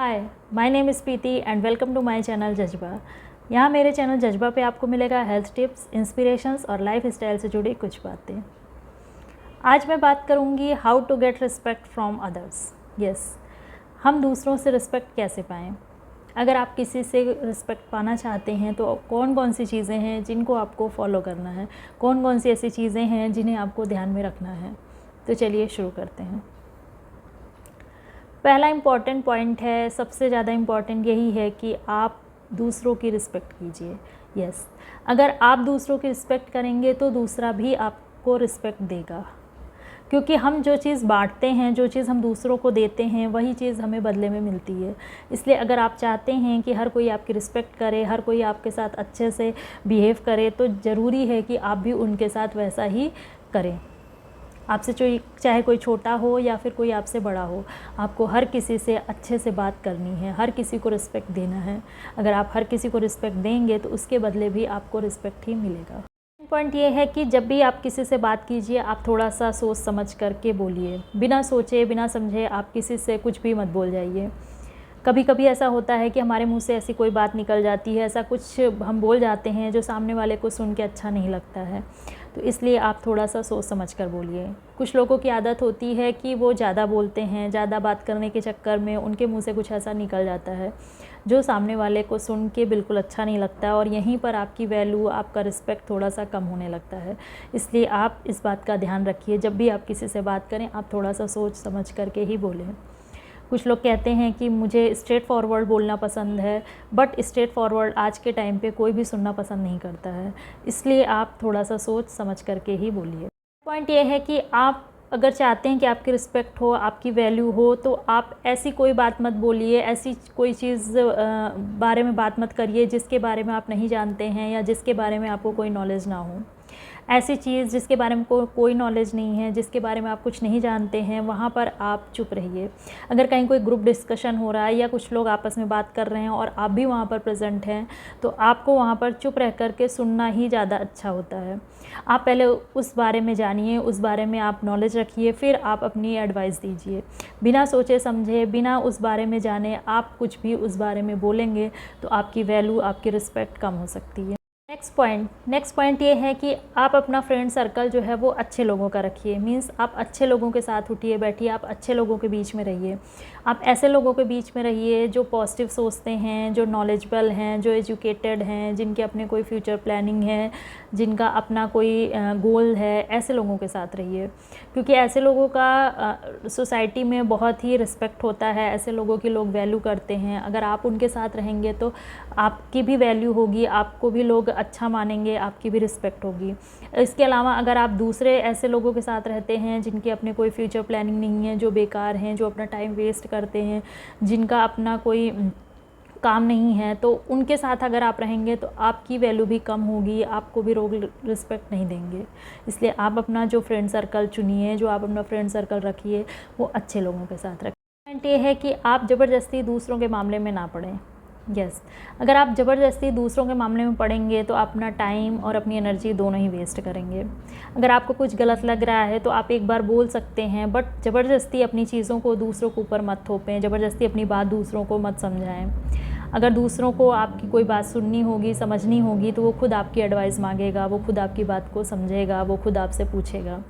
Hi, my name is Preeti and welcome to my channel Jazba. यहाँ मेरे channel Jazba पे आपको मिलेगा हेल्थ टिप्स, इंस्पिरेशंस और लाइफ स्टाइल से जुड़ी कुछ बातें। आज मैं बात करूँगी how to get respect from others. Yes, हम दूसरों से रिस्पेक्ट कैसे पाएँ। अगर आप किसी से रिस्पेक्ट पाना चाहते हैं तो कौन कौन सी चीज़ें हैं जिनको आपको फॉलो करना है, कौन कौन सी ऐसी चीज़ें हैं जिन्हें आपको ध्यान में रखना है। तो चलिए शुरू करते हैं। पहला इम्पॉर्टेंट पॉइंट है, सबसे ज़्यादा इम्पॉर्टेंट यही है कि आप दूसरों की रिस्पेक्ट कीजिए। यस, अगर आप दूसरों की रिस्पेक्ट करेंगे तो दूसरा भी आपको रिस्पेक्ट देगा, क्योंकि हम जो चीज़ बांटते हैं, जो चीज़ हम दूसरों को देते हैं, वही चीज़ हमें बदले में मिलती है। इसलिए अगर आप चाहते हैं कि हर कोई आपकी रिस्पेक्ट करे, हर कोई आपके साथ अच्छे से बिहेव करे, तो ज़रूरी है कि आप भी उनके साथ वैसा ही करें। आपसे चाहे कोई छोटा हो या फिर कोई आपसे बड़ा हो, आपको हर किसी से अच्छे से बात करनी है, हर किसी को रिस्पेक्ट देना है। अगर आप हर किसी को रिस्पेक्ट देंगे तो उसके बदले भी आपको रिस्पेक्ट ही मिलेगा। पॉइंट ये है कि जब भी आप किसी से बात कीजिए, आप थोड़ा सा सोच समझ करके बोलिए। बिना सोचे बिना समझे आप किसी से कुछ भी मत बोल जाइए। कभी कभी ऐसा होता है कि हमारे मुंह से ऐसी कोई बात निकल जाती है, ऐसा कुछ हम बोल जाते हैं जो सामने वाले को सुन के अच्छा नहीं लगता है। तो इसलिए आप थोड़ा सा सोच समझ कर बोलिए। कुछ लोगों की आदत होती है कि वो ज़्यादा बोलते हैं, ज़्यादा बात करने के चक्कर में उनके मुंह से कुछ ऐसा निकल जाता है जो सामने वाले को सुन के बिल्कुल अच्छा नहीं लगता, और यहीं पर आपकी वैल्यू, आपका रिस्पेक्ट थोड़ा सा कम होने लगता है। इसलिए आप इस बात का ध्यान रखिए, जब भी आप किसी से बात करें आप थोड़ा सा सोच समझ करके ही बोलें। कुछ लोग कहते हैं कि मुझे स्ट्रेट फॉरवर्ड बोलना पसंद है, बट स्ट्रेट फॉरवर्ड आज के टाइम पे कोई भी सुनना पसंद नहीं करता है। इसलिए आप थोड़ा सा सोच समझ करके ही बोलिए। पॉइंट ये है कि आप अगर चाहते हैं कि आपकी रिस्पेक्ट हो, आपकी वैल्यू हो, तो आप ऐसी कोई बात मत बोलिए, ऐसी कोई चीज़ बारे में बात मत करिए जिसके बारे में आप नहीं जानते हैं या जिसके बारे में आपको कोई नॉलेज ना हो। ऐसी चीज़ जिसके बारे में कोई नॉलेज नहीं है, जिसके बारे में आप कुछ नहीं जानते हैं, वहाँ पर आप चुप रहिए। अगर कहीं कोई ग्रुप डिस्कशन हो रहा है या कुछ लोग आपस में बात कर रहे हैं और आप भी वहाँ पर प्रेजेंट हैं, तो आपको वहाँ पर चुप रह कर के सुनना ही ज़्यादा अच्छा होता है। आप पहले उस बारे में जानिए, उस बारे में आप नॉलेज रखिए, फिर आप अपनी एडवाइस दीजिए। बिना सोचे समझे, बिना उस बारे में जाने आप कुछ भी उस बारे में बोलेंगे तो आपकी वैल्यू, आपकी रिस्पेक्ट कम हो सकती है। नेक्स्ट पॉइंट ये है कि आप अपना फ्रेंड सर्कल जो है वो अच्छे लोगों का रखिए। मीन्स आप अच्छे लोगों के साथ उठिए बैठिए, आप अच्छे लोगों के बीच में रहिए। आप ऐसे लोगों के बीच में रहिए जो पॉजिटिव सोचते हैं, जो नॉलेजेबल हैं, जो एजुकेटेड हैं, जिनके अपने कोई फ्यूचर प्लानिंग है, जिनका अपना कोई गोल है। ऐसे लोगों के साथ रहिए, क्योंकि ऐसे लोगों का सोसाइटी में बहुत ही रिस्पेक्ट होता है, ऐसे लोगों की लोग वैल्यू करते हैं। अगर आप उनके साथ रहेंगे तो आपकी भी वैल्यू होगी, आपको भी लोग अच्छा मानेंगे, आपकी भी रिस्पेक्ट होगी। इसके अलावा अगर आप दूसरे ऐसे लोगों के साथ रहते हैं जिनकी अपने कोई फ्यूचर प्लानिंग नहीं है, जो बेकार हैं, जो अपना टाइम वेस्ट करते हैं, जिनका अपना कोई काम नहीं है, तो उनके साथ अगर आप रहेंगे तो आपकी वैल्यू भी कम होगी, आपको भी लोग रिस्पेक्ट नहीं देंगे। इसलिए आप अपना जो फ्रेंड सर्कल चुनिए, जो आप अपना फ्रेंड सर्कल रखिए, वो अच्छे लोगों के साथ रखिए। पॉइंट ये है कि आप ज़बरदस्ती दूसरों के मामले में ना पड़ें। यस, अगर आप ज़बरदस्ती दूसरों के मामले में पड़ेंगे तो अपना टाइम और अपनी एनर्जी दोनों ही वेस्ट करेंगे। अगर आपको कुछ गलत लग रहा है तो आप एक बार बोल सकते हैं, बट ज़बरदस्ती अपनी चीज़ों को दूसरों के ऊपर मत थोपें, ज़बरदस्ती अपनी बात दूसरों को मत समझाएं। अगर दूसरों को आपकी कोई बात सुननी होगी, समझनी होगी, तो वो खुद आपकी एडवाइस मांगेगा, वो खुद आपकी बात को समझेगा, वो खुद आपसे पूछेगा।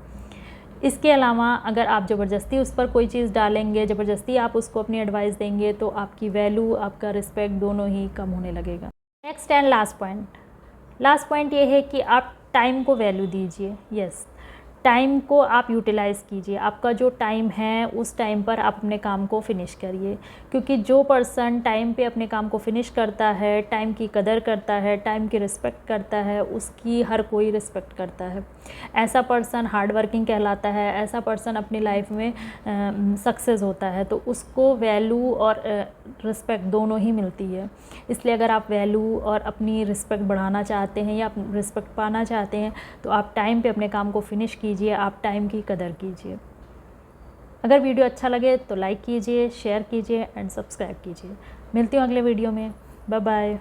इसके अलावा अगर आप ज़बरदस्ती उस पर कोई चीज़ डालेंगे, ज़बरदस्ती आप उसको अपनी एडवाइस देंगे, तो आपकी वैल्यू, आपका रिस्पेक्ट दोनों ही कम होने लगेगा। नेक्स्ट एंड लास्ट पॉइंट ये है कि आप टाइम को वैल्यू दीजिए। यस, टाइम को आप यूटिलाइज़ कीजिए। आपका जो टाइम है उस टाइम पर आप अपने काम को फिनिश करिए, क्योंकि जो पर्सन टाइम पे अपने काम को फिनिश करता है, टाइम की कदर करता है, टाइम की रिस्पेक्ट करता है, उसकी हर कोई रिस्पेक्ट करता है। ऐसा पर्सन हार्ड वर्किंग कहलाता है, ऐसा पर्सन अपनी लाइफ में सक्सेस होता है, तो उसको वैल्यू और रिस्पेक्ट दोनों ही मिलती है। इसलिए अगर आप वैल्यू और अपनी रिस्पेक्ट बढ़ाना चाहते हैं या रिस्पेक्ट पाना चाहते हैं तो आप टाइम पे अपने काम को फिनिश कीजिए, आप टाइम की कदर कीजिए। अगर वीडियो अच्छा लगे तो लाइक कीजिए, शेयर कीजिए एंड सब्सक्राइब कीजिए। मिलती हूँ अगले वीडियो में। Bye bye.